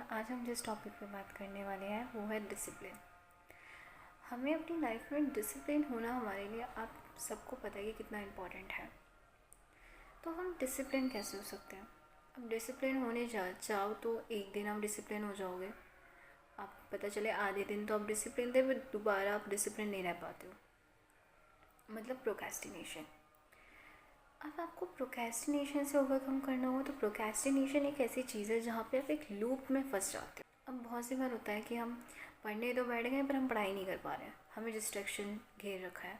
आज हम जिस टॉपिक पे बात करने वाले हैं वो है डिसिप्लिन। हमें अपनी लाइफ में डिसिप्लिन होना हमारे लिए आप सबको पता है कि कितना इम्पोर्टेंट है। तो हम डिसिप्लिन कैसे हो सकते हैं? अब डिसिप्लिन होने चाहो तो एक दिन आप डिसिप्लिन हो जाओगे, आप पता चले आधे दिन तो आप डिसिप्लिन थे फिर दोबारा आप डिसिप्लिन नहीं रह पाते हो, मतलब प्रोक्रेस्टिनेशन। अब आपको प्रोक्रेस्टिनेशन से ओवरकम करना हो तो प्रोक्रेस्टिनेशन एक ऐसी चीज़ है जहाँ पे आप एक लूप में फंस जाते हो। अब बहुत सी बार होता है कि हम पढ़ने तो बैठ गए पर हम पढ़ाई नहीं कर पा रहे हैं, हमें डिस्ट्रैक्शन घेर रखा है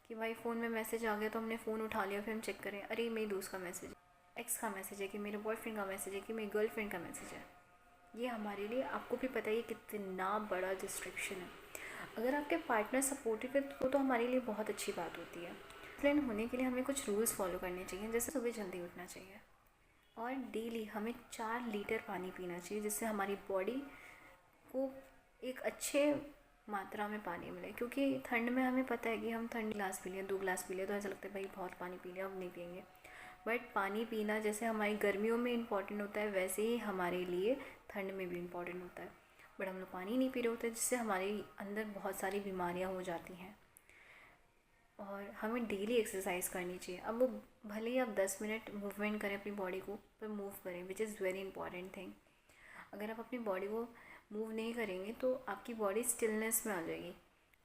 कि भाई फ़ोन में मैसेज आ गया तो हमने फ़ोन उठा लिया, फिर हम चेक करें अरे मेरी दोस्त का मैसेज है, एक्स का मैसेज है, कि मेरे बॉयफ्रेंड का मैसेज है, कि मेरी गर्लफ्रेंड का मैसेज है। ये हमारे लिए, आपको भी पता है ये कितना बड़ा डिस्ट्रैक्शन है। अगर आपके पार्टनर सपोर्टिव है तो हमारे लिए बहुत अच्छी बात होती है। डिसिप्लिन होने के लिए हमें कुछ रूल्स फॉलो करने चाहिए, जैसे सुबह जल्दी उठना चाहिए और डेली हमें 4 लीटर पानी पीना चाहिए, जिससे हमारी बॉडी को एक अच्छे मात्रा में पानी मिले। क्योंकि ठंड में हमें पता है कि हम ठंड गिलास पी लिया, 2 गिलास पी लिया तो ऐसा लगता है भाई बहुत पानी पी लिया, अब नहीं पियेंगे। बट पानी पीना जैसे हमारी गर्मियों में इम्पॉर्टेंट होता है वैसे ही हमारे लिए ठंड में भी इम्पॉर्टेंट होता है। बट हम लोग पानी नहीं पी रहे होते, जिससे हमारे अंदर बहुत सारी बीमारियाँ हो जाती हैं। और हमें डेली एक्सरसाइज करनी चाहिए। अब वो भले ही आप 10 मिनट मूवमेंट करें अपनी बॉडी को, पर मूव करें, which is very important thing. अगर आप अपनी बॉडी को मूव नहीं करेंगे तो आपकी बॉडी स्टिलनेस में आ जाएगी,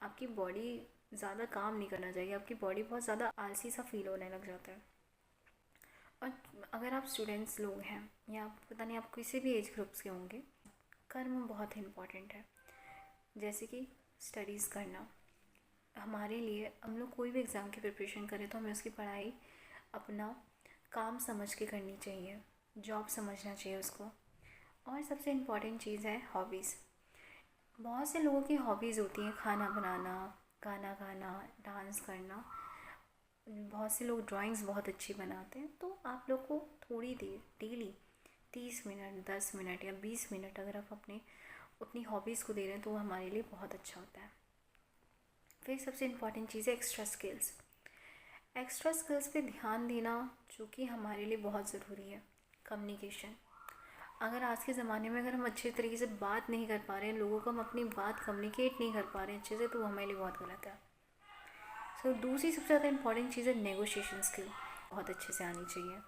आपकी बॉडी ज़्यादा काम नहीं करना चाहिए, आपकी बॉडी बहुत ज़्यादा आलसी सा फील होने लग जाता है। और अगर आप स्टूडेंट्स लोग हैं या आप पता नहीं आप किसी भी एज ग्रुप्स के होंगे, कर्म बहुत इम्पॉर्टेंट है। जैसे कि स्टडीज़ करना, हमारे लिए हम लोग कोई भी एग्ज़ाम की प्रिपरेशन करें तो हमें उसकी पढ़ाई अपना काम समझ के करनी चाहिए, जॉब समझना चाहिए उसको। और सबसे इम्पॉर्टेंट चीज़ है हॉबीज़। बहुत से लोगों की हॉबीज़ होती हैं खाना बनाना, गाना गाना, डांस करना। बहुत से लोग ड्राइंग्स बहुत अच्छी बनाते हैं। तो आप लोग को थोड़ी देर डेली 30 मिनट, 10 मिनट या 20 मिनट अगर आप अपनी हॉबीज़ को दे रहे हैं तो वो हमारे लिए बहुत अच्छा होता है। फिर सबसे इम्पॉर्टेंट चीज़ है एक्स्ट्रा स्किल्स। एक्स्ट्रा स्किल्स पे ध्यान देना जो कि हमारे लिए बहुत ज़रूरी है। कम्युनिकेशन, अगर आज के ज़माने में अगर हम अच्छे तरीके से बात नहीं कर पा रहे हैं, लोगों को हम अपनी बात कम्युनिकेट नहीं कर पा रहे हैं अच्छे से, तो वो हमारे लिए बहुत गलत है। सो दूसरी सबसे ज़्यादा इम्पॉर्टेंट चीज़ है नेगोशिएशन स्किल, बहुत अच्छे से आनी चाहिए।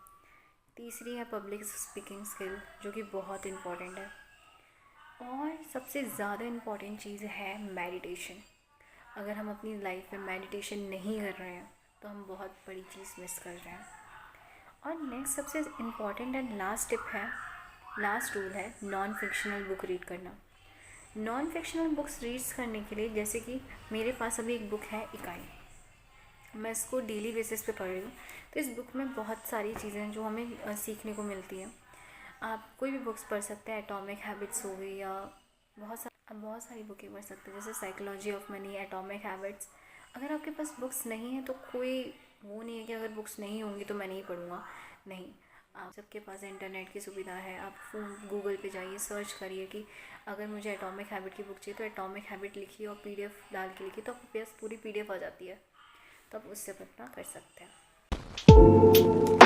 तीसरी है पब्लिक स्पीकिंग स्किल, जो कि बहुत इम्पॉर्टेंट है। और सबसे ज़्यादा इम्पॉर्टेंट चीज़ है मेडिटेशन। अगर हम अपनी लाइफ में मेडिटेशन नहीं कर रहे हैं तो हम बहुत बड़ी चीज़ मिस कर रहे हैं। और नेक्स्ट सबसे इम्पॉर्टेंट एंड लास्ट टिप है, लास्ट रूल है, नॉन फिक्शनल बुक रीड करना। नॉन फिक्शनल बुक्स रीड्स करने के लिए, जैसे कि मेरे पास अभी एक बुक है इकाई, मैं इसको डेली बेसिस पे पढ़ रही हूँ। तो इस बुक में बहुत सारी चीज़ें हैं जो हमें सीखने को मिलती हैं। आप कोई भी बुक्स पढ़ सकते हैं, एटॉमिक हैबिट्स हो गई या बहुत सारी बुकें पढ़ सकते हैं, जैसे psychology of money, atomic habits. अगर आपके पास बुक्स नहीं है तो कोई वो नहीं है कि अगर बुक्स नहीं होंगी तो मैं नहीं पढ़ूँगा, नहीं। आप सबके पास इंटरनेट की सुविधा है, आप फ़ोन गूगल पे जाइए, सर्च करिए कि अगर मुझे एटॉमिक हैबिट की बुक चाहिए तो एटॉमिक हैबिट लिखिए और PDF डाल के लिखिए तो आपके पास पूरी PDF आ जाती है, तो आप उससे अपना कर सकते हैं।